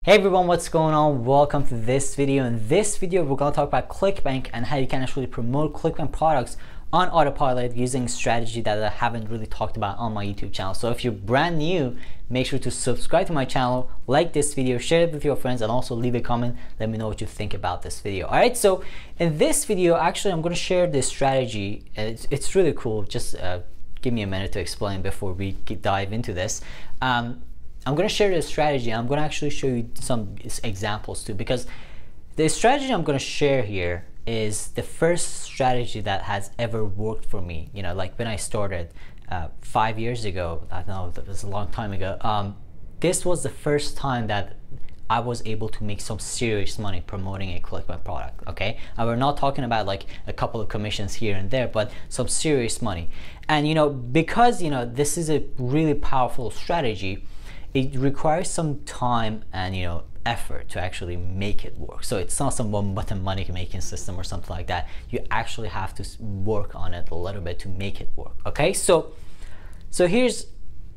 Hey everyone, what's going on? Welcome to this video. In this video, we're going to talk about Clickbank and how you can actually promote Clickbank products on autopilot using a strategy that I haven't really talked about on my YouTube channel. So if you're brand new, make sure to subscribe to my channel, like this video, share it with your friends, and also leave a comment. Let me know what you think about this video. All right, so in this video, actually, I'm going to share this strategy. It's really cool. Just give me a minute to explain before we dive into this. I'm going to share this strategy. I'm going to actually show you some examples too, because the strategy I'm going to share here is the first strategy that has ever worked for me. You know, like when I started 5 years ago, I know that was a long time ago. This was the first time that I was able to make some serious money promoting a Clickbank product. Okay, and we're not talking about like a couple of commissions here and there, but some serious money. And you know, because you know this is a really powerful strategy, it requires some time and effort to actually make it work. So it's not some one button money making system or something like that. You actually have to work on it a little bit to make it work. Okay, so here's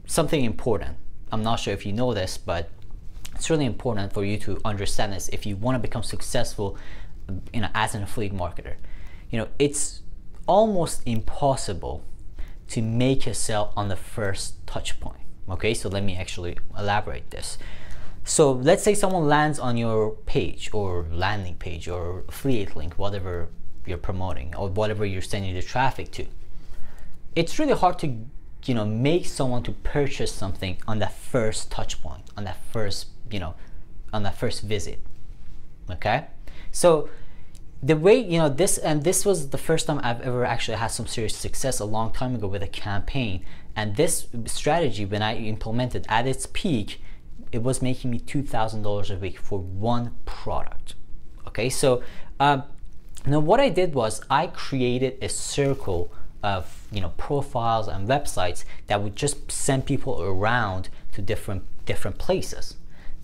something important. I'm not sure if you know this, but it's really important for you to understand this if you want to become successful, as an affiliate marketer. It's almost impossible to make a sale on the first touch point. Okay, so let me actually elaborate this. So let's say someone lands on your page or landing page or affiliate link, whatever you're promoting or whatever you're sending the traffic to. It's really hard to make someone to purchase something on that first touch point, on that first on that first visit. Okay, so the way this was the first time I've ever actually had some serious success a long time ago with a campaign. And this strategy, when I implemented at its peak, it was making me $2,000 a week for one product. Okay, so now what I did was I created a circle of profiles and websites that would just send people around to different places.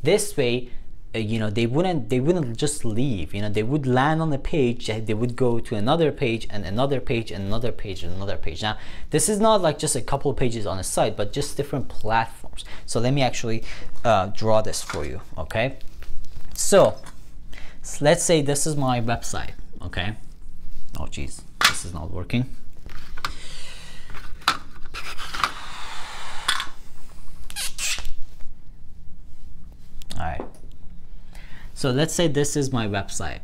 This way, they wouldn't just leave. They would land on the page, they would go to another page and another page and another page and another page. Now this is not like just a couple of pages on a site, but just different platforms. So let me actually draw this for you. Okay, so let's say this is my website. Okay, oh geez, this is not working. All right, so let's say this is my website.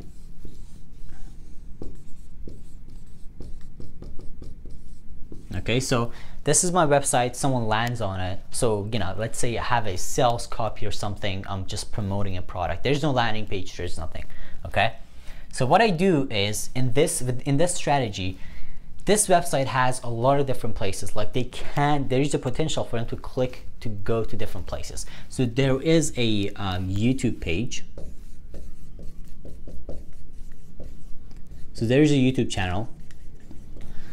Okay, so this is my website, someone lands on it. So let's say I have a sales copy or something, I'm just promoting a product. There's no landing page, there's nothing. Okay, so what I do is in this strategy, this website has a lot of different places. Like there is a potential for them to click to go to different places. So there is a YouTube page. So there's a YouTube channel.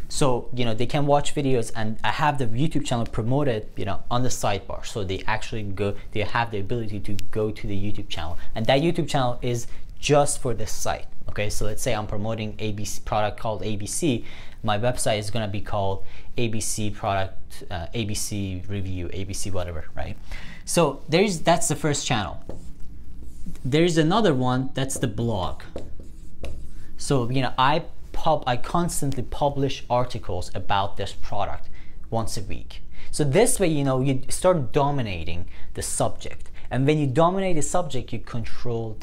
So they can watch videos, and I have the YouTube channel promoted on the sidebar. So they actually they have the ability to go to the YouTube channel, and that YouTube channel is just for this site. Okay, so let's say I'm promoting ABC product called ABC. My website is gonna be called ABC product, ABC review, ABC whatever, right? So that's the first channel. There's another one, that's the blog. So I constantly publish articles about this product once a week. So this way, you start dominating the subject, and when you dominate the subject, you control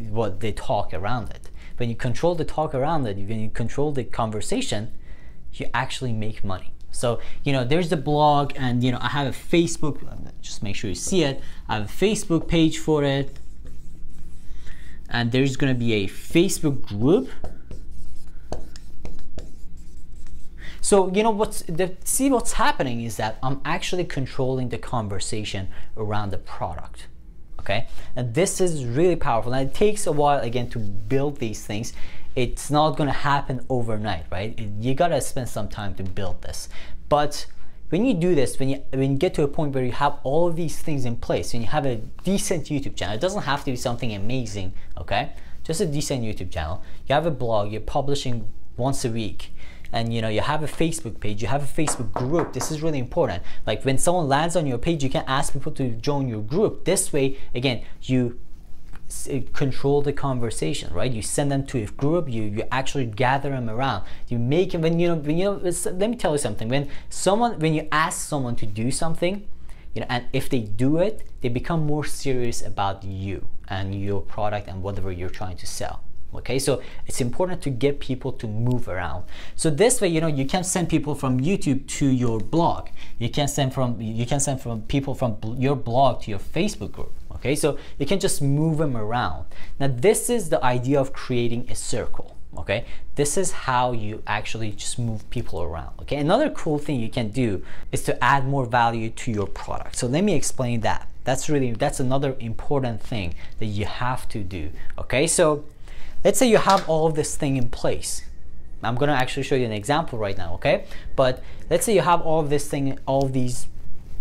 what they talk around it. When you control the talk around it, when you control the conversation, you actually make money. So there's the blog, and I have a Facebook. Just make sure you see it. I have a Facebook page for it. And there's going to be a Facebook group. So see what's happening is that I'm actually controlling the conversation around the product. Okay, and this is really powerful. And it takes a while again to build these things. It's not going to happen overnight, right? You gotta spend some time to build this. But when you do this, when you get to a point where you have all of these things in place, when you have a decent YouTube channel, it doesn't have to be something amazing, okay? Just a decent YouTube channel. You have a blog, you're publishing once a week. and you know, you have a Facebook page, you have a Facebook group. This is really important. Like when someone lands on your page, you can ask people to join your group. This way, again, you control the conversation, right? You send them to a group, you actually gather them around, you make them, when you know, let me tell you something, when you ask someone to do something, you know, and if they do it, they become more serious about you and your product and whatever you're trying to sell. Okay, so it's important to get people to move around. So this way, you know, you can send people from YouTube to your blog. You can send people from your blog to your Facebook group. Okay, so you can just move them around. Now this is the idea of creating a circle. Okay, this is how you actually just move people around. Okay, another cool thing you can do is to add more value to your product. So let me explain that. That's another important thing that you have to do. Okay, so let's say you have all of this thing in place. I'm gonna actually show you an example right now, okay? But let's say you have all of this thing, all of these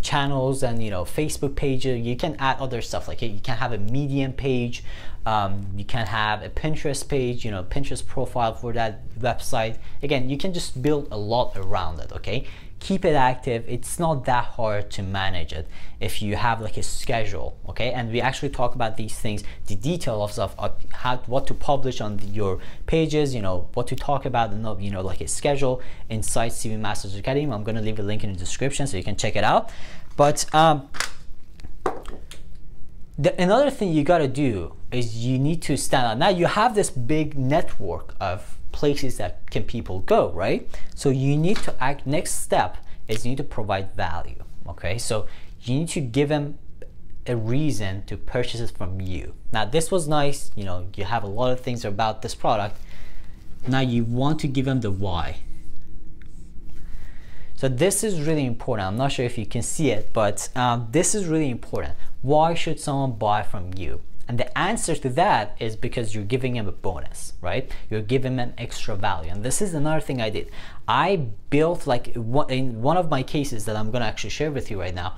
channels and, you know, Facebook pages. You can add other stuff, like you can have a Medium page, you can have a Pinterest page, you know, Pinterest profile for that website. Again, you can just build a lot around it, okay? Keep it active. It's not that hard to manage it if you have like a schedule, okay? And we actually talk about these things, the detail of stuff, what to publish on your pages, you know, what to talk about, and you know, like a schedule inside CV Masters Academy. I'm gonna leave a link in the description so you can check it out. But another thing you gotta do is you need to stand out. Now you have this big network of places that people go, right? So you need to act, next step is you need to provide value, okay? So you need to give them a reason to purchase it from you. Now this was nice, you know, you have a lot of things about this product. Now you want to give them the why. So this is really important. I'm not sure if you can see it, but this is really important. Why should someone buy from you? And the answer to that is because you're giving them a bonus, right? You're giving them extra value. And this is another thing I did. I built, like, in one of my cases that I'm gonna actually share with you right now,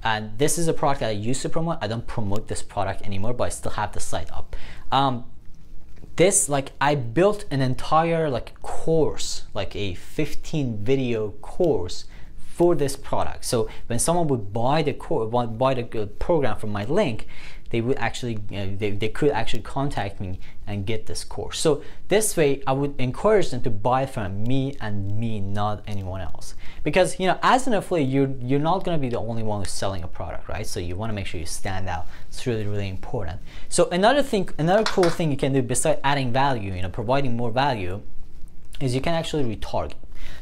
and this is a product that I used to promote. I don't promote this product anymore, but I still have the site up. I built an entire like course, like a 15 video course for this product. So when someone would buy the program from my link, they would actually, they could actually contact me and get this course. So this way, I would encourage them to buy from me and me, not anyone else. Because, you know, as an affiliate, you're not going to be the only one who's selling a product, right? So you want to make sure you stand out. It's really, really important. So another cool thing you can do besides adding value, you know, providing more value, is you can actually retarget.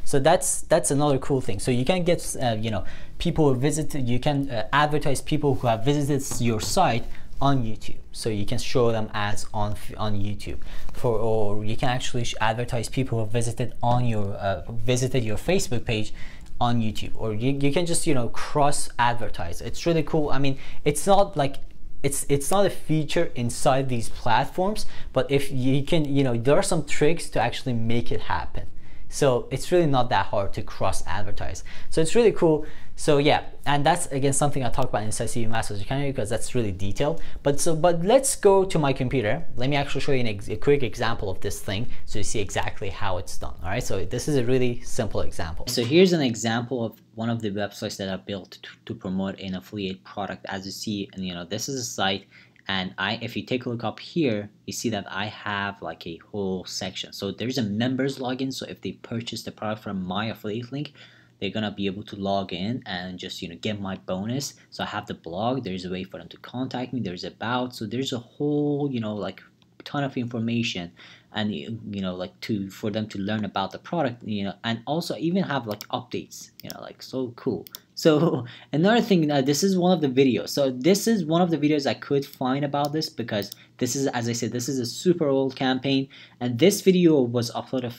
So that's another cool thing. So you can get you know, people who visited, you can advertise people who have visited your site on YouTube. So you can show them ads on YouTube, or you can actually advertise people who have visited on your visited your Facebook page on YouTube, or you can just, you know, cross advertise. It's really cool. I mean, it's not like it's not a feature inside these platforms, but if you can, you know, there are some tricks to actually make it happen. So it's really not that hard to cross advertise. So it's really cool. So yeah, and that's again something I talk about inside CV Masters Academy, because that's really detailed. But let's go to my computer. Let me actually show you a quick example of this thing so you see exactly how it's done. All right, so this is a really simple example. So here's an example of one of the websites that I built to promote an affiliate product. As you see, and you know, this is a site. And if you take a look up here, you see that I have like a whole section. So there's a members login. So if they purchase the product from my affiliate link, they're gonna be able to log in and just, you know, get my bonus. So I have the blog. There's a way for them to contact me. There's about. So there's a whole, you know, like ton of information, and you know, like for them to learn about the product, you know, and also even have like updates, you know, like so cool. So another thing, this is one of the videos. So this is one of the videos I could find about this, because this is, as I said, this is a super old campaign, and this video was uploaded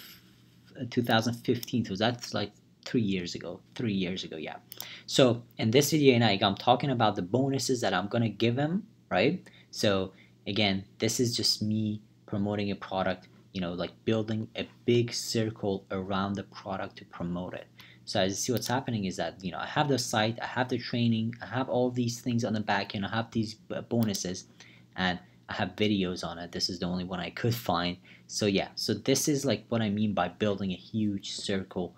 2015. So that's like 3 years ago, yeah. So in this video, I'm talking about the bonuses that I'm gonna give them, right? So again, this is just me promoting a product, you know, like building a big circle around the product to promote it. So as you see, what's happening is that, you know, I have the site, I have the training, I have all these things on the back end, I have these bonuses, and I have videos on it. This is the only one I could find. So yeah, so this is like what I mean by building a huge circle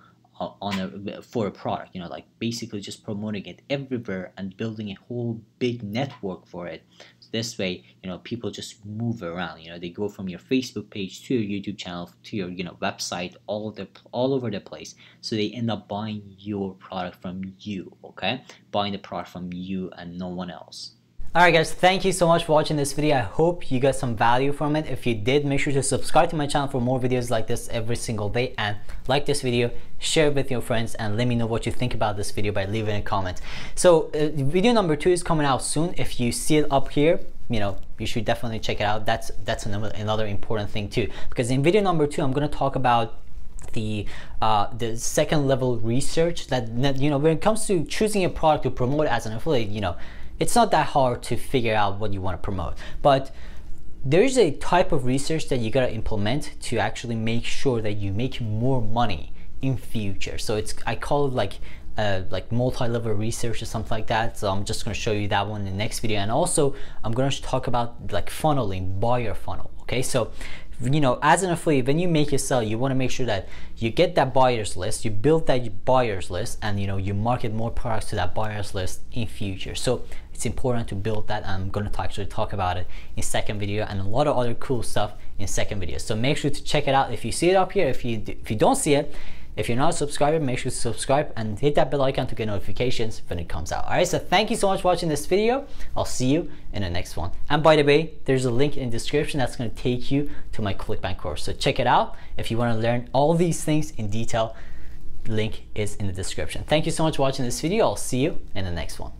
for a product, like basically just promoting it everywhere and building a whole big network for it. So this way, people just move around. They go from your Facebook page to your YouTube channel to your website, all over the place. So they end up buying your product from you. Okay, buying the product from you and no one else. Alright guys, thank you so much for watching this video. I hope you got some value from it. If you did, make sure to subscribe to my channel for more videos like this every single day, and like this video, share it with your friends, and let me know what you think about this video by leaving a comment. So video number 2 is coming out soon. If you see it up here, you should definitely check it out. That's another important thing too, because in video number 2 I'm going to talk about the second level research that when it comes to choosing a product to promote as an affiliate, it's not that hard to figure out what you want to promote, but there's a type of research that you got to implement to actually make sure that you make more money in future. So I call it like multi-level research or something like that. So I'm just going to show you that one in the next video, and also I'm going to talk about like funneling, buyer funnel. Okay, so as an affiliate, when you make your sell, you want to make sure that you get that buyers list, you build that buyers list, and you market more products to that buyers list in future. So it's important to build that. I'm going to actually talk about it in second video, and a lot of other cool stuff in second video. So make sure to check it out. If you see it up here, if you don't see it, if you're not a subscriber, make sure to subscribe and hit that bell icon to get notifications when it comes out. Alright, so thank you so much for watching this video. I'll see you in the next one. And by the way, there's a link in the description that's going to take you to my Clickbank course. So check it out. If you want to learn all these things in detail, the link is in the description. Thank you so much for watching this video. I'll see you in the next one.